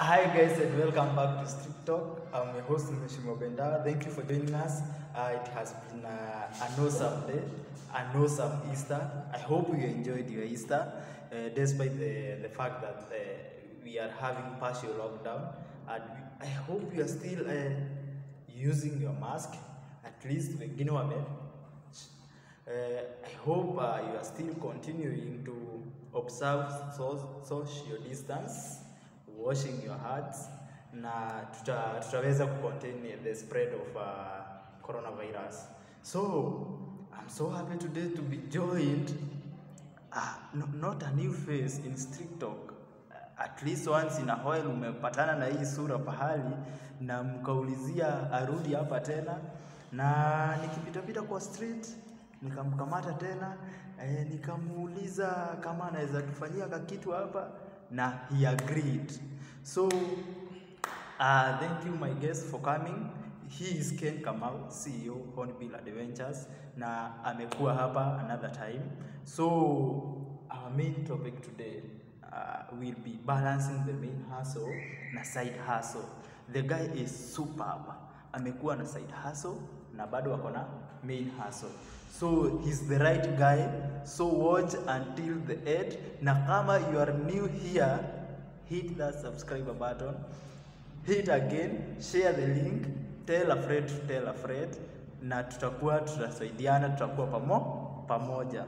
Hi guys and welcome back to Street Talk. I'm your host Mheshimiwa Benda. Thank you for joining us. It has been an awesome day, an awesome Easter. I hope you enjoyed your Easter, despite the fact that we are having partial lockdown. And I hope you are still using your mask, at least wengine wame. I hope you are still continuing to observe social distance, washing your hands, na tutaweza contain the spread of coronavirus. So I'm so happy today to be joined, not a new face in Street Talk. At least once in a while umepatana na hii sura pahali na mkaulizia arudi hapa tena, na nikipita kwa street nikamkamata tena, nikamuuliza kama anaweza tufanyia kitu hapa na he agreed. So thank you my guest for coming. He is Ken Kamau, CEO Hornbill Adventures, na amekuwa hapa another time. So our main topic today will be balancing the main hustle na side hustle. The guy is superb. Amekuwa na side hustle na bado wako na main hustle. So he's the right guy. So watch until the end. Na kama you are new here, hit that subscribe button. Hit again, share the link, tell a friend to tell a friend. Na tutasaidiana, tutakuwa pamoja.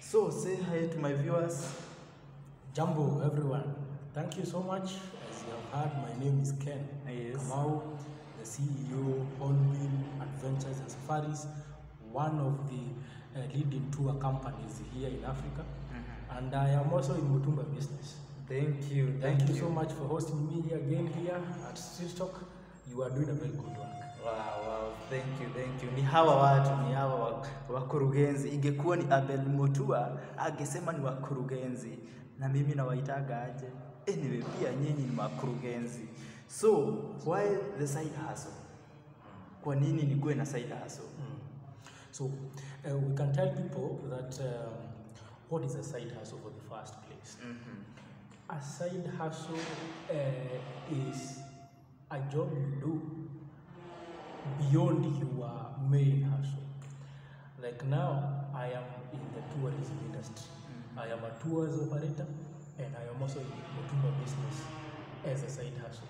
So say hi to my viewers. Jambo everyone. Thank you so much. As you have heard, my name is Ken Kamau, the CEO Hornbill Adventures and Safaris, one of the leading tour companies here in Africa. And I am also in Mutumba business. Thank you. Thank you so much for hosting me again here at Street Talk. You are doing a very good work. Wow, thank you. Ni hawa wakurugenzi. Ingekuwa ni Abel Mutua, angesema ni wakurugenzi. Na mimi nawaitaga aje. Anyway, pia nyinyi ni wakurugenzi. So, why the side hustle? Kwa nini nikuwe na side hustle? So, we can tell people that what is a side hustle for the first place. A side hustle is a job you do beyond your main hustle. Like now, I am in the tourism industry. I am a tours operator, and I am also in Mutumba business as a side hustle.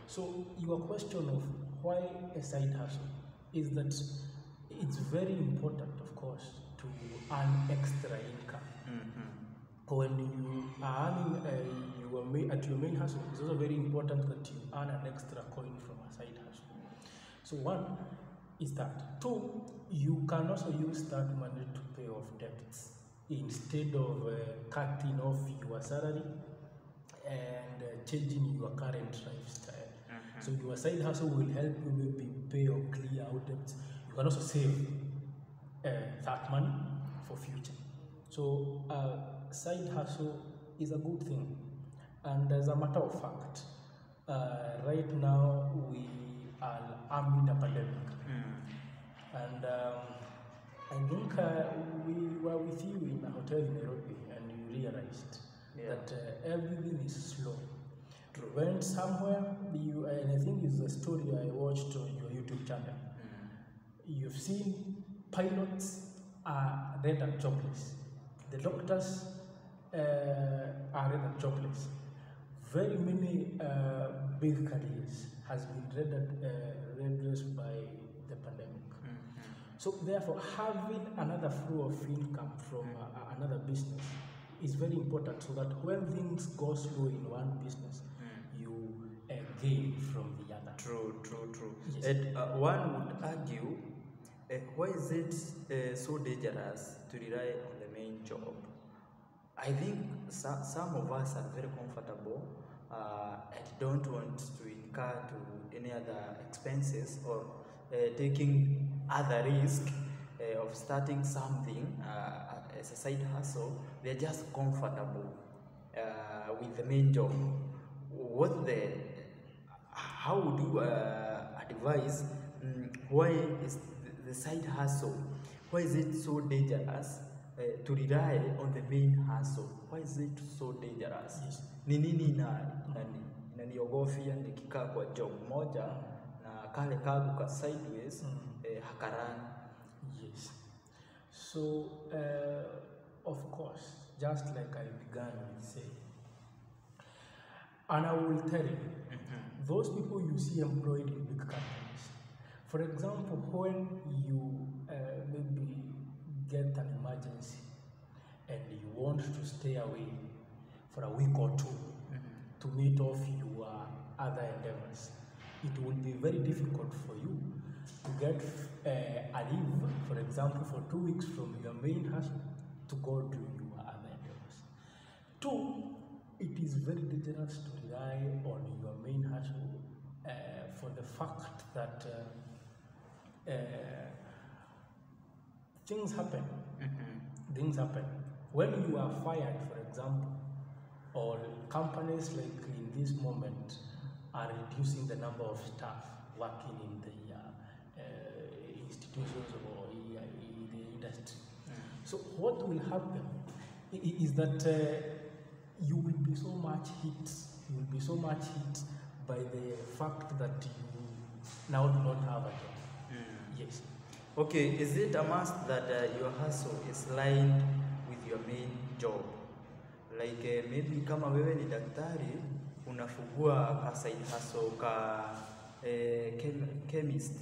So your question of why a side hustle is that it's very important, of course, to earn extra income. When you are earning at your main hustle, it's also very important that you earn an extra coin from a side hustle. So one is that. Two, you can also use that money to pay off debts instead of cutting off your salary and changing your current lifestyle. So your side hustle will help you maybe pay or clear out debts. You can also save that money for future. So side hustle is a good thing. And as a matter of fact, right now we are amid a pandemic. And I think we were with you in a hotel in Nairobi, and you realized that everything is slow. You went somewhere, and I think it's a story I watched on your YouTube channel. You've seen pilots are rendered jobless. The doctors are rendered jobless. Very many big careers has been rendered by the pandemic. So therefore, having another flow of income from another business is very important, so that when things go slow in one business, you gain from the other. True. Yes. And one would argue, why is it so dangerous to rely on the main job? I think some of us are very comfortable and don't want to incur to any other expenses or taking other risk of starting something as a side hustle. They're just comfortable with the main job. How would you advise why is the side hustle, why is it so dangerous to rely on the main hustle? Why is it so dangerous? Yes. Ni nini nikiogofia nikikaa kwa job moja na kale kagu ka sideways hakarani. Yes. So of course, just like I began with saying, and I will tell you, those people you see employed in big companies, for example, when you maybe get an emergency and you want to stay away for a week or two to meet off your other endeavors, it will be very difficult for you to get a leave, for example, for 2 weeks from your main hustle to go to your other endeavors. 2, it is very dangerous to rely on your main hustle for the fact that things happen. Things happen. When you are fired, for example, or companies like in this moment are reducing the number of staff working in the institutions or in the industry. So what will happen is that you will be so much hit. You will be so much hit by the fact that you now do not have a job. Yes. Okay, is it a must that your hustle is lined with your main job? Like maybe kama wewe ni daktari unafungua ka side hustle ka chemist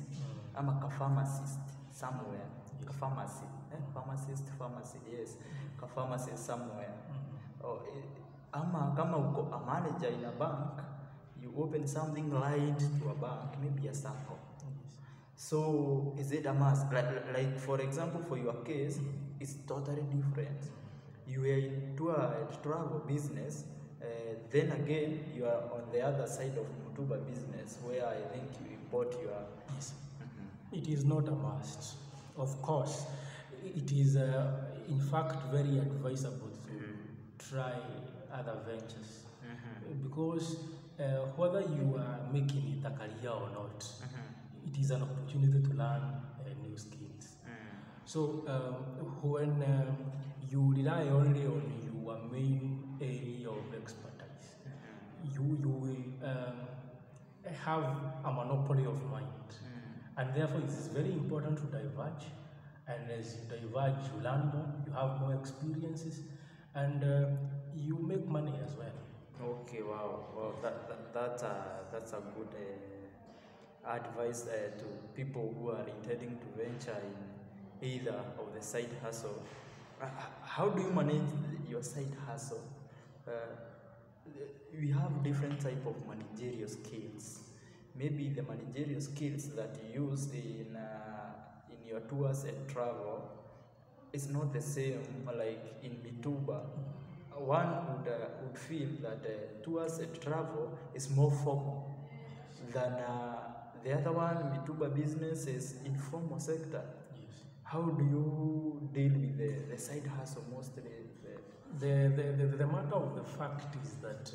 ama ka pharmacist somewhere. Yes. Ka pharmacy, pharmacy, yes. Ka pharmacy somewhere. Ama kama uko a manager in a bank, you open something linked to a bank, maybe a circle. So is it a must? Like for example, for your case, it's totally different. You are into a travel business, then again you are on the other side of Mutuba business, where I think you import your. Yes. It is not a must. Of course, it is in fact very advisable to try other ventures because whether you are making it a career or not, it is an opportunity to learn new skills. So when you rely only on your main area of expertise, you will have a monopoly of mind, and therefore it is very important to diverge. And as you diverge, you learn more, you have more experiences, and you make money as well. Okay, wow, that's a good advice to people who are intending to venture in either of the side hustle. How do you manage your side hustle? We have different type of managerial skills. Maybe the managerial skills that you use in your tours and travel is not the same like in Mituba. One would feel that tours and travel is more formal than the other one. Mituba business is informal sector. Yes. How do you deal with the side hustle mostly? The matter of the fact is that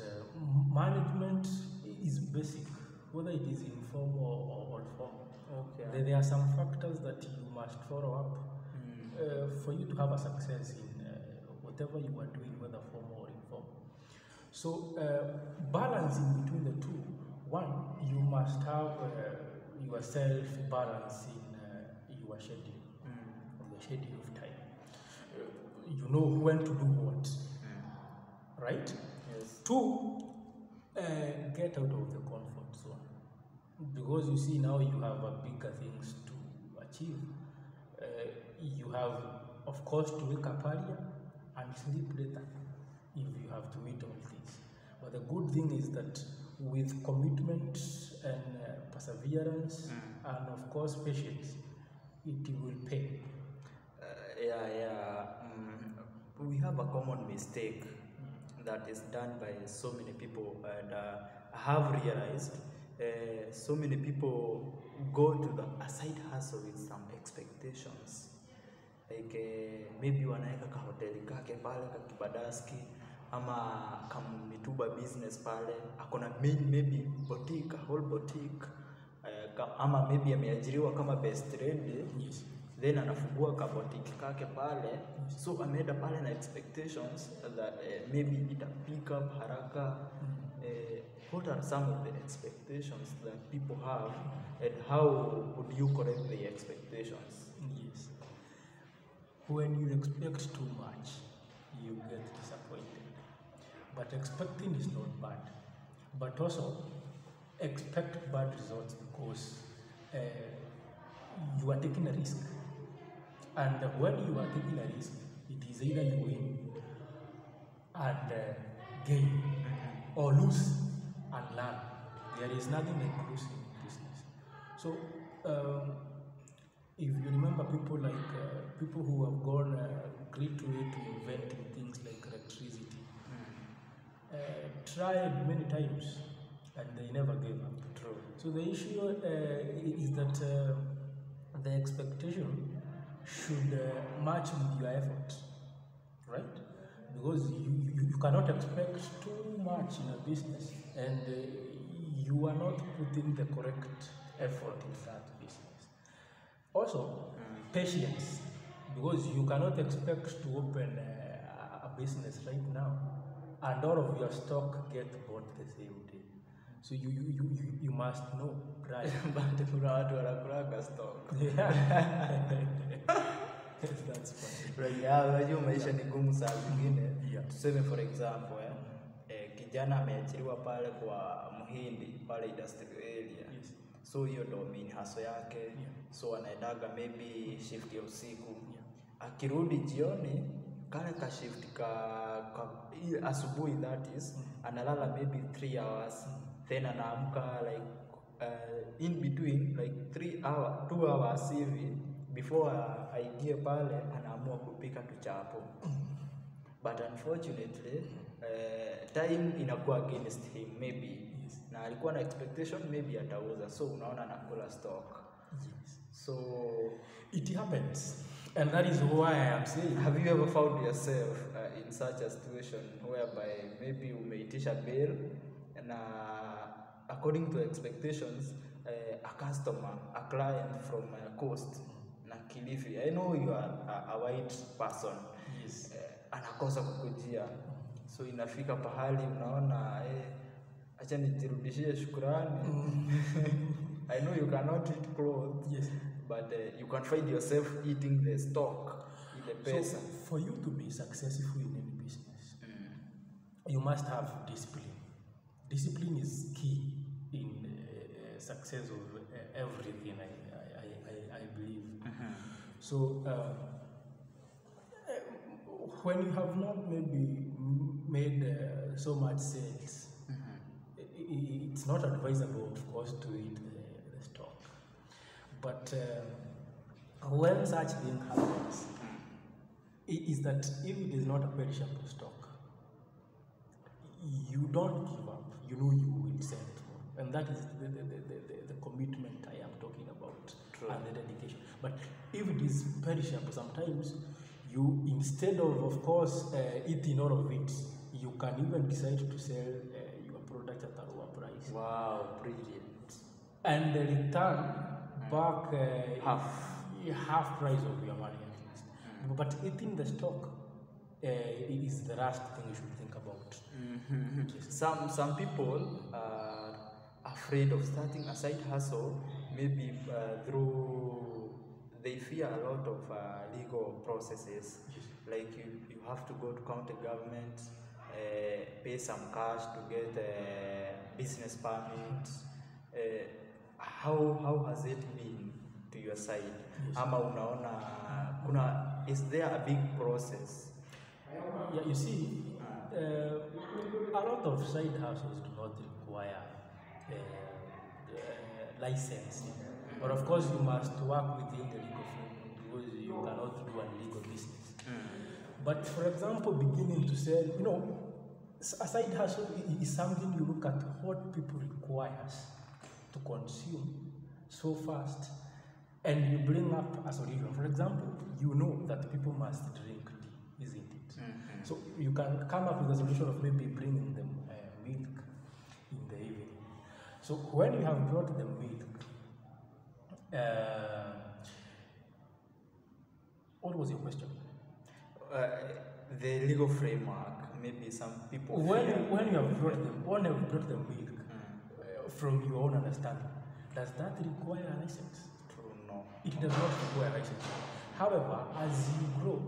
management is basic, whether it is informal or formal. Okay. There are some factors that you must follow up for you to have a success in whatever you are doing, whether formal or informal. So balancing between the two. One, you must have yourself balancing your schedule, the schedule of time. You know when to do what, right? Yes. 2, get out of the comfort zone, because you see now you have bigger things to achieve. You have, of course, to wake up earlier and sleep later if you have to meet all these. But the good thing is that with commitment and perseverance and of course patience, it will pay. We have a common mistake that is done by so many people, and I have realized so many people go to a side hustle with some expectations. Like maybe wanaeka ka hoteli kake pale kakibadaski ama Mituba business pale, akona maybe boutique, a whole boutique, ama maybe ameajiriwa kama best lady. Yes. Then anafungua ka boutique kake pale, so ameenda pale na expectations that maybe ita pick up haraka. what are some of the expectations that people have, and how would you correct the expectations? Yes. When you expect too much, you get disappointed. But expecting is not bad. But also, expect bad results because you are taking a risk. And when you are taking a risk, it is either you win and gain, or lose and learn. There is nothing like losing in business. So, if you remember people like people who have gone a great way to inventing things like electricity, tried many times and they never gave up. True. So the issue is that the expectation should match with your effort, right? Because you cannot expect too much in a business and you are not putting the correct effort in that business. Also, patience, because you cannot expect to open a business right now and all of your stock get bought the same day. So you must know, right? But kuna watu wanakulanga stock. Yes, that's fine. Right, yeah, unajua maisha ni gumu saa zingine. Yeah. Tuseme for example, kijana ameajiriwa pale kwa Muhindi pale industrial area. Yes. So hiyo ndo main hustle yake. Yeah. So anaendaga maybe shift ya usiku. Yeah. Akirudi jioni kale ka shift ile asubuhi, that is analala maybe 3 hours, then anaamka like in between like 2 hours hivi before aingie pale anaamua kupika tuchapo. But unfortunately time inakuwa against him maybe. Yes. Na alikuwa na expectation maybe atauza, so unaona anakula stock. Yes. So It happens, and that is why I am saying. have you ever found yourself in such a situation whereby maybe umeitisha bill na according to expectations a customer, a client from Coast na Kilifi, I know you are a white person, Yes. anakosa kukujia, so inafika pahali unaona acha nijirudishie shukrani. I know you cannot eat clothes. Yes. But you can find yourself eating the stock, the pesa. So for you to be successful in any business, you must have discipline. Discipline is key in success of everything. I believe. So when you have not maybe made so much sales, it's not advisable, of course, to eat the stock. But when such thing happens, is that if it is not a perishable stock, you don't give up. You know you will sell more, and that is the commitment I am talking about. True. And the dedication. But if it is perishable, sometimes you, instead of course eating all of it, you can even decide to sell your product at a lower price. Wow, brilliant. And return back half price of your money at least. But eating the stock is the last thing you should think about. Some people are afraid of starting a side hustle, maybe through they fear a lot of legal processes. Like you have to go to county government, pay some cash to get a business permit. How has it been to your side? Yes. Ama unaona is there a big process? Yeah, you see, a lot of side hustles do not require licensing. But of course, you must work within the legal framework because you cannot do an illegal business. But for example, beginning to sell, a side hustle is something you look at what people requires to consume so fast, and you bring up a solution. For example, you know that people must drink tea, isn't it? So you can come up with a solution of maybe bringing them milk in the evening. So when you have brought them milk, what was your question? The legal framework. Maybe some people When you have brought them milk, from your own understanding, does that require a license? True, no. It does not require a license. However, as you grow,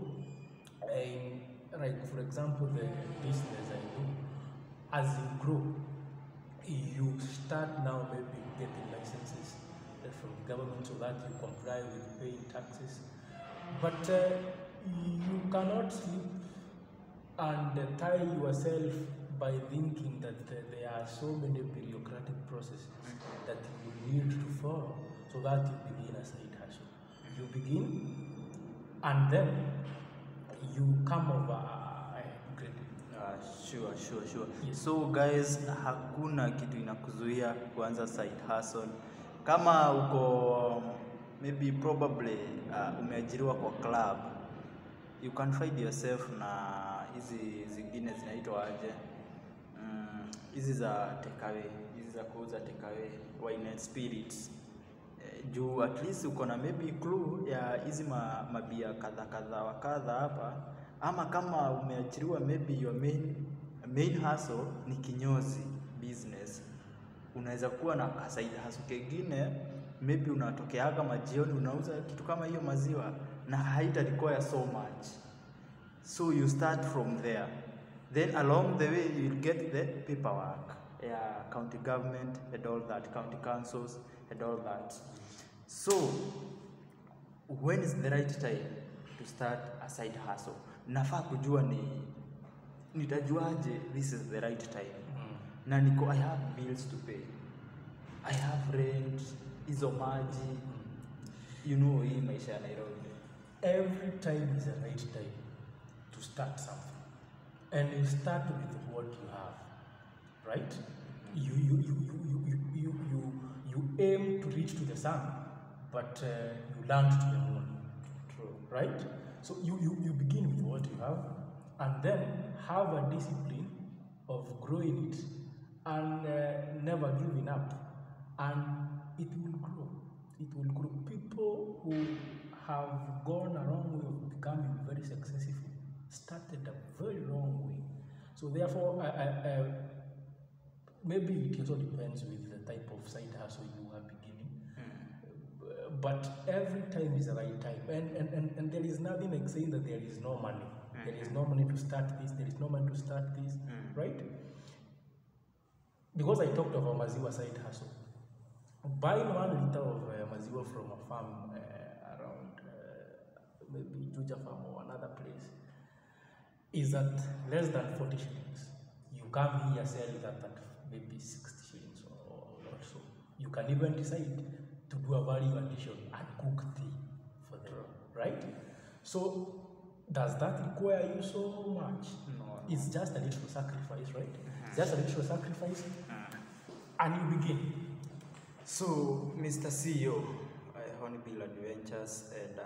like for example, the business I do, as you grow, you start now maybe getting licenses from the government so that you comply with paying taxes. But you cannot sleep and tie yourself by thinking that there are so many bureaucratic processes that you need to follow so that you begin a side hustle. You begin and then you come over great. Sure. Yes. So guys, hakuna kitu inakuzuia kuanza side hustle. Kama uko maybe probably umeajiriwa kwa club, you can find yourself na hizi zingine zinaitwa aje, hizi za takeaway, hizi za kuuza takeaway, wine and spirits. Juu at least uko na maybe clue ya hizi mabia kadha wa kadha hapa, ama kama umeajiriwa maybe your main hustle ni kinyozi business, unaweza kuwa na side hustle kingine, maybe unatokeaga majioni unauza kitu kama hiyo maziwa na haita require so much, so you start from there, then along the way you'll get the paperwork, county government and all that, county councils and all that. So when is the right time to start a side hustle? Nafaa kujua nitajuaje this is the right time? Na niko, I have bills to pay, I have rent, hizo maji, you know, hii maisha ya Nairobi. Every time is the right time to start something, and you start with what you have, right? You aim to reach to the sun, but you land to the moon. True. Right? So you begin with what you have, and then have a discipline of growing it and never giving up, and it will grow. It will grow. People who have gone a long way of becoming very successful started a very long way. So therefore, maybe it also depends with the type of side hustle you are beginning. But every time is the right time, and there is nothing like saying that there is no money. There is no money to start this. There is no money to start this, right? Because I talked of a maziwa side hustle. Buying 1 liter of maziwa from a farm around maybe Juja farm or another place is at less than 40 shillings. You come here sell that at maybe 60 shillings or so. You can even decide to do a value addition and cook tea for them, right? So does that require you so much? No. It's just a little sacrifice, right? It's just a little sacrifice, and you begin. So, Mr. CEO, Honeybill Adventures, and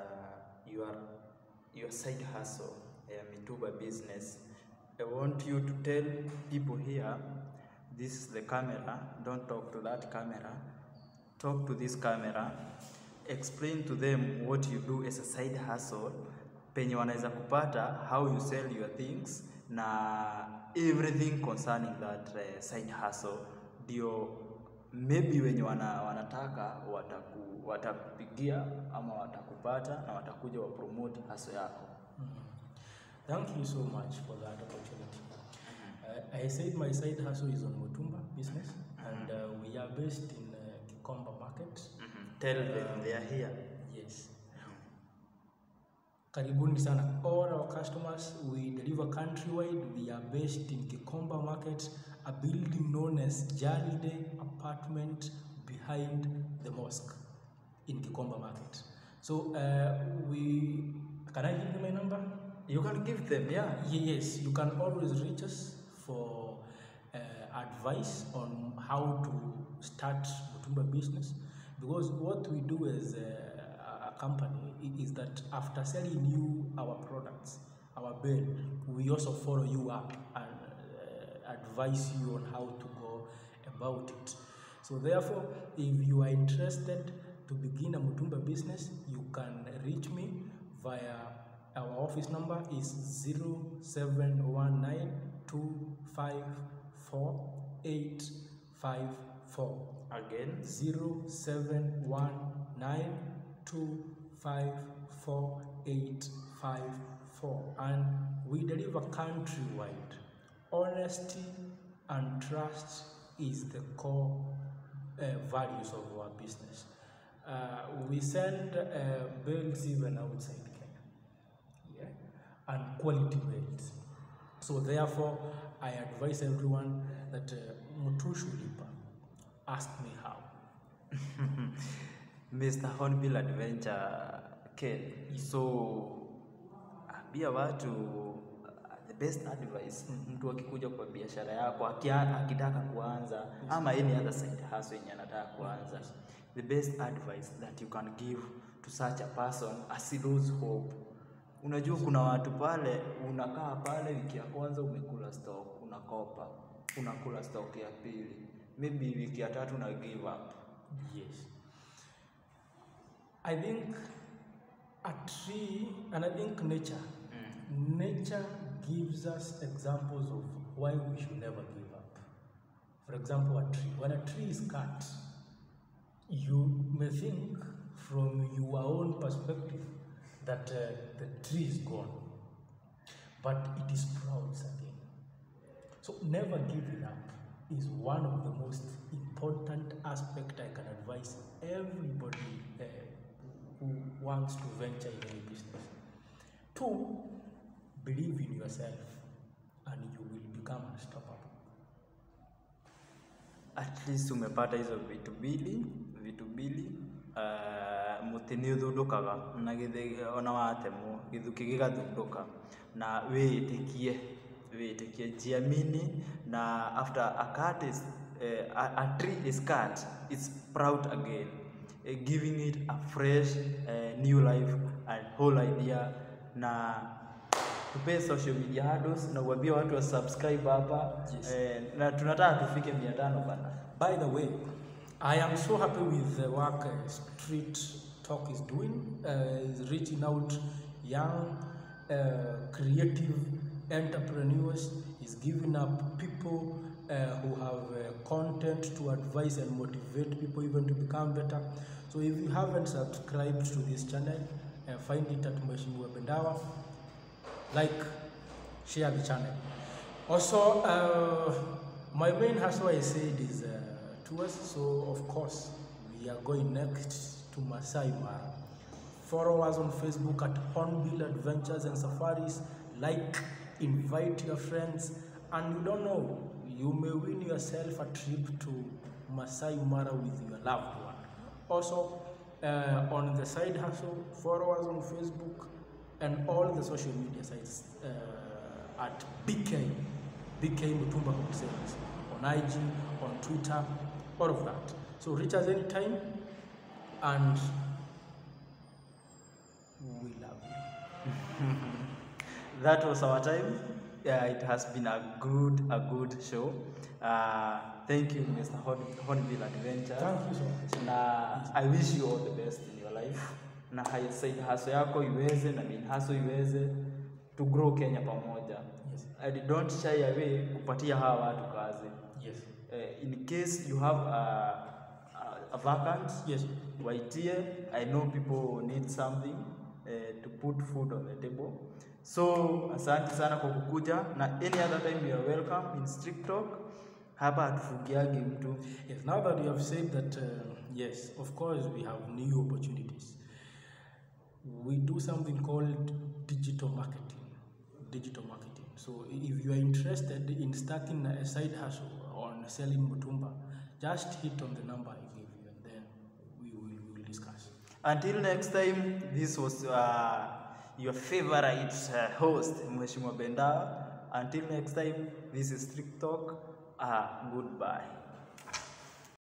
your side hustle, Mituba business, I want you to tell people here, this is the camera, don't talk to that camera, talk to this camera, explain to them what you do as a side hustle, penye wanaweza kupata, how you sell your things, na everything concerning that side hustle, ndio maybe wenye wanataka watakupigia ama watakupata na watakuja wa promote hustle yako. Thank you so much for that opportunity. I said my side hustle is on Mutumba business, and we are based in Kikomba market. Tell them they are here. Yes. Karibuni sana. All our customers, we deliver countrywide. We are based in Kikomba market, a building known as Jalide apartment behind the mosque in Kikomba market. So can I give you my number? You can give them, yeah. Yes, you can always reach us for advice on how to start Mutumba business, because what we do as a company is that after selling you our products, our bill, we also follow you up and advise you on how to go about it. So therefore, if you are interested to begin a Mutumba business, you can reach me via our office number is 0719254855. Again, 0719254854, and we deliver countrywide. Honesty and trust is the core values of our business. We send belts even outside Kenya, and quality belts. So therefore, I advise everyone that Mutushu Lipa, ask me how. Mr. Hornbill Adventure Ken, so ambia watu the best advice mtu akikuja kwa biashara yako akitaka kuanza ama any other side hustle yenye anataka kuanza, the best advice that you can give to such a person as he lose hope. Unajua kuna watu pale, unakaa pale wiki ya kwanza umekula stock, unakopa, unakula stock ya pili, maybe wiki ya tatu na give up. Yes. I think a tree, and I think nature, nature gives us examples of why we should never give up. For example, a tree. When a tree is cut, you may think from your own perspective that the tree is gone, but it is sprouts again. So never giving up is one of the most important aspects I can advise everybody who wants to venture in any business. 2, believe in yourself and you will become unstoppable. At least umepata hizo vitu mbili mutini uthudukaga na githe ona watemu githuki gigathunduka na witikie jiamini, na after a tree is cut, it's sprout again, giving it a fresh new life and whole idea. Na tupe social media handles na uambie watu wa subscribe hapa. Na tunataka tufike 500 bana. By the way, I am so happy with the work Street Talk is doing. Is reaching out young, creative entrepreneurs. Is giving up people who have content to advise and motivate people even to become better. So if you haven't subscribed to this channel, find it at Mheshimiwa Bendawa. Like, share the channel. Also, my main hustle, I said, is tours. So of course, we are going next to Masai Mara. Follow us on Facebook at Hornbill Adventures and Safaris. Like, invite your friends, and you don't know, you may win yourself a trip to Masai Mara with your loved one. Also, on the side hustle, follow us on Facebook and all the social media sites at BK Mutumba Sales, on IG, on Twitter, all of that. So reach us anytime, and we love you. That was our time. It has been a good show. Thank you, Mr. Hornbill Adventure. Thank you so much. Na I wish you all the best in your life. Na side hustle yako iweze na main hustle iweze to grow Kenya pamoja. Yes. And don't shy away kupatia hawa watu kazi. Yes. In case you have a vacant, Yes. waitie. I know people need something to put food on the table. So asante sana kwa kukuja, na any other time you are welcome in Street Talk. Hapa hatufugiagi mtu. Yes, now that you have said that, yes, of course we have new opportunities. We do something called digital marketing. So if you are interested in starting a side hustle on selling mutumba, just hit on the number I gave you, and then we will discuss. Until next time, this was your favorite host, Mheshimiwa Bendawa. Until next time, this is Street Talk. Goodbye.